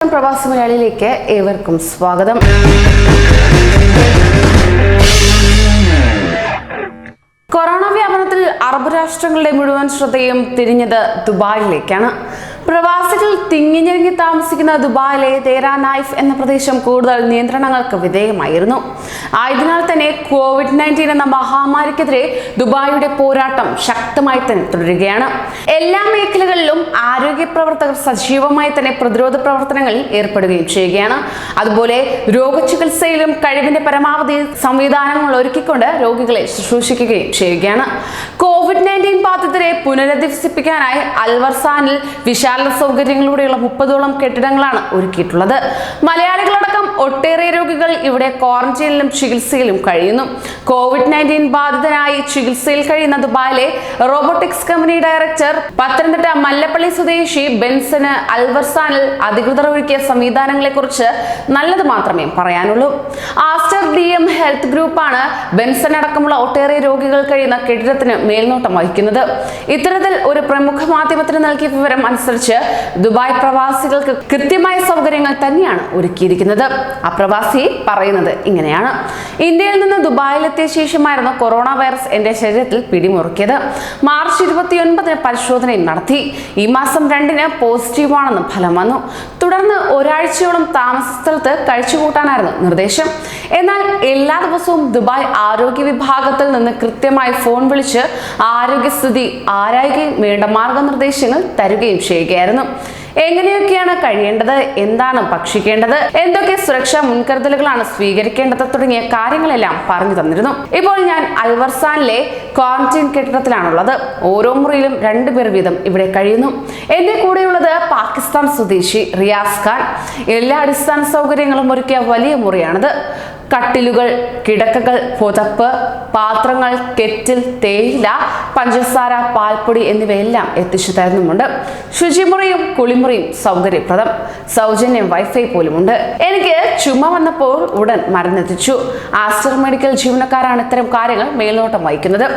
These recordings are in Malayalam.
പ്രവാസി മലയാളിയിലേക്ക് ഏവർക്കും സ്വാഗതം. കൊറോണ വ്യാപനത്തിൽ അറബ് രാഷ്ട്രങ്ങളുടെ മുഴുവൻ ശ്രദ്ധയും തിരിഞ്ഞത് ദുബായിലേക്കാണ്. പ്രവാസികൾ തിങ്ങിഞ്ഞിറങ്ങി താമസിക്കുന്ന ദുബായിലെ തേരാ നൈഫ് എന്ന പ്രദേശം കൂടുതൽ നിയന്ത്രണങ്ങൾക്ക് വിധേയമായിരുന്നു. ആയതിനാൽ തന്നെ COVID-19 എന്ന മഹാമാരിക്കെതിരെ ദുബായിയുടെ പോരാട്ടം ശക്തമായി തന്നെ തുടരുകയാണ്. എല്ലാ മേഖലകളിലും ആരോഗ്യ പ്രവർത്തകർ സജീവമായി തന്നെ പ്രതിരോധ പ്രവർത്തനങ്ങളിൽ ഏർപ്പെടുകയും ചെയ്യുകയാണ്. അതുപോലെ രോഗചികിത്സയിലും കഴിവിന്റെ പരമാവധി സംവിധാനങ്ങൾ ഒരുക്കിക്കൊണ്ട് രോഗികളെ ശുശ്രൂഷിക്കുകയും ചെയ്യുകയാണ്. COVID-19 ബാധിതരെ പുനരധിവസിപ്പിക്കാനായി അൽവർസാനിൽ വിശാല സൗകര്യങ്ങളിലൂടെയുള്ള 30ഓളം കെട്ടിടങ്ങളാണ് ഒരുക്കിയിട്ടുള്ളത്. മലയാളികളടക്കം ഒട്ടേറെ രോഗികൾ ഇവിടെ ക്വാറന്റൈനിലും ചികിത്സയിലും കഴിയുന്നു. COVID-19 ബാധിതനായി ചികിത്സയിൽ കഴിയുന്ന ദുബായിലെ robotics company director Pathanamthitta Mallappally സ്വദേശി ബെൻസന് അൽവർസാനിൽ അധികൃതർ ഒരുക്കിയ സംവിധാനങ്ങളെ കുറിച്ച് നല്ലത് മാത്രമേ പറയാനുള്ളൂ. ആസ്റ്റർ DM ഹെൽത്ത് ഗ്രൂപ്പാണ് ബെൻസൺ അടക്കമുള്ള ഒട്ടേറെ രോഗികൾ കഴിയുന്ന കെട്ടിടത്തിന് മേൽനോട്ടം വഹിക്കുന്നത്. ഇത്തരത്തിൽ ഒരു പ്രമുഖ മാധ്യമത്തിന് നൽകിയ വിവരം അനുസരിച്ച് ദുബായ് പ്രവാസികൾക്ക് കൃത്യമായ സൗകര്യങ്ങൾ തന്നെയാണ് ഒരുക്കിയിരിക്കുന്നത്. ആ പ്രവാസി പറയുന്നത് ഇങ്ങനെയാണ്: ഇന്ത്യയിൽ നിന്ന് ദുബായിലെത്തിയ ശേഷമായിരുന്നു കൊറോണ വൈറസ് എന്റെ ശരീരത്തിൽ പിടിമുറുക്കിയത്. മാർച്ച് 29 പരിശോധനയും നടത്തി. ഈ മാസം 2 പോസിറ്റീവാണെന്ന് ഫലം വന്നു. തുടർന്ന് ഒരാഴ്ചയോളം താമസ സ്ഥലത്ത് കഴിച്ചുകൂട്ടാനായിരുന്നു നിർദ്ദേശം. എന്നാൽ എല്ലാ ദിവസവും ദുബായ് ആരോഗ്യ വിഭാഗത്തിൽ നിന്ന് കൃത്യമായി ഫോൺ വിളിച്ച് ആരോഗ്യസ്ഥിതി ആരായുകയും വേണ്ട മാർഗനിർദ്ദേശങ്ങൾ തരുകയും ചെയ്യുകയായിരുന്നു. എങ്ങനെയൊക്കെയാണ് കഴിയേണ്ടത്, എന്താണ് ഭക്ഷിക്കേണ്ടത്, എന്തൊക്കെ സുരക്ഷാ മുൻകരുതലുകളാണ് സ്വീകരിക്കേണ്ടത് തുടങ്ങിയ കാര്യങ്ങളെല്ലാം പറഞ്ഞു തന്നിരുന്നു. ഇപ്പോൾ ഞാൻ അൽവർസാനിലെ ക്വാറന്റൈൻ കെട്ടിടത്തിലാണുള്ളത്. ഓരോ മുറിയിലും 2 പേർ വീതം ഇവിടെ കഴിയുന്നു. എന്റെ കൂടെയുള്ളത് പാകിസ്ഥാൻ സ്വദേശി റിയാസ് ഖാൻ. എല്ലാ അടിസ്ഥാന സൗകര്യങ്ങളും ഒരുക്കിയ വലിയ മുറിയാണിത്. കട്ടിലുകൾ, കിടക്കകൾ, പുതപ്പ്, പാത്രങ്ങൾ, കെറ്റിൽ, തേയില, പഞ്ചസാര, പാൽപ്പൊടി എന്നിവയെല്ലാം എത്തിച്ചു തരുന്നുമുണ്ട്. ശുചിമുറിയും കുളിമുറിയും സൗകര്യപ്രദം. സൗജന്യം വൈഫൈ പോലുമുണ്ട്. എനിക്ക് ചുമ വന്നപ്പോൾ ഉടൻ മരുന്നെത്തിച്ചു. ആസ്റ്റർ മെഡിക്കൽ ജീവനക്കാരാണ് ഇത്തരം കാര്യങ്ങൾ മേൽനോട്ടം വഹിക്കുന്നത്.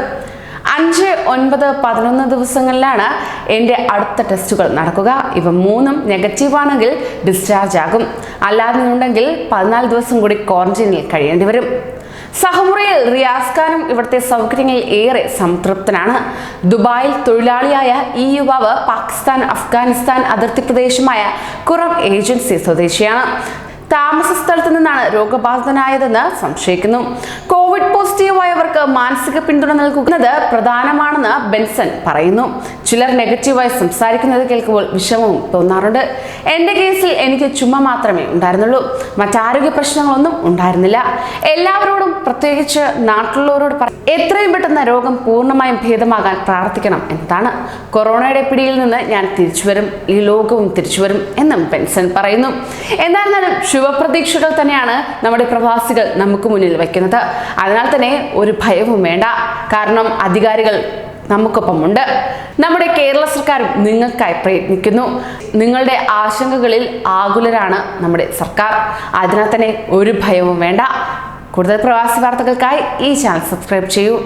5, 9, 11 ദിവസങ്ങളിലാണ് എൻ്റെ അടുത്ത ടെസ്റ്റുകൾ നടക്കുക. ഇവ 3ഉം നെഗറ്റീവ് ആണെങ്കിൽ ഡിസ്ചാർജ് ആകും. അല്ലാതെയുണ്ടെങ്കിൽ 14 ദിവസം കൂടി ക്വാറന്റൈനിൽ കഴിയേണ്ടി വരും. സഹമുറിയിൽ റിയാസ് ഖാനും ഇവിടുത്തെ സൗകര്യങ്ങളിൽ ഏറെ സംതൃപ്തനാണ്. ദുബായിൽ തൊഴിലാളിയായ ഈ യുവാവ് പാകിസ്ഥാൻ അഫ്ഗാനിസ്ഥാൻ അതിർത്തി പ്രദേശമായ ഖുറം ഏജൻസി സ്വദേശിയാണ്. താമസ സ്ഥലത്ത് നിന്നാണ് രോഗബാധിതനായതെന്ന് സംശയിക്കുന്നു. കോവിഡ് പോസിറ്റീവായവർക്ക് മാനസിക പിന്തുണ നൽകുന്നത് പ്രധാനമാണെന്ന് ബെൻസൺ പറയുന്നു. ചിലർ നെഗറ്റീവായി സംസാരിക്കുന്നത് കേൾക്കുമ്പോൾ വിഷമവും തോന്നാറുണ്ട്. എൻ്റെ കേസിൽ എനിക്ക് ചുമ മാത്രമേ ഉണ്ടായിരുന്നുള്ളൂ. മറ്റാരോഗ്യ പ്രശ്നങ്ങളൊന്നും ഉണ്ടായിരുന്നില്ല. എല്ലാവരോടും, പ്രത്യേകിച്ച് നാട്ടിലുള്ളവരോട് എത്രയും പെട്ടെന്ന് രോഗം പൂർണ്ണമായും ഭേദമാകാൻ പ്രാർത്ഥിക്കണം എന്നതാണ്. കൊറോണയുടെ പിടിയിൽ നിന്ന് ഞാൻ തിരിച്ചുവരും, ഈ ലോകവും തിരിച്ചുവരും എന്നും ബെൻസൺ പറയുന്നു. എന്തായിരുന്നാലും ശുഭപ്രതീക്ഷകൾ തന്നെയാണ് നമ്മുടെ പ്രവാസികൾ നമുക്ക് മുന്നിൽ വയ്ക്കുന്നത്. അതിനാൽ തന്നെ ഒരു ഭയവും വേണ്ട. കാരണം അധികാരികൾ നമുക്കൊപ്പമുണ്ട്. നമ്മുടെ കേരള സർക്കാർ നിങ്ങൾക്കായി പ്രയത്നിക്കുന്നു. നിങ്ങളുടെ ആശങ്കകളിൽ ആകുലരാണ് നമ്മുടെ സർക്കാർ. അതിനാൽ തന്നെ ഒരു ഭയവും വേണ്ട. കൂടുതൽ പ്രവാസി വാർത്തകൾക്കായി ഈ ചാനൽ സബ്സ്ക്രൈബ് ചെയ്യൂ.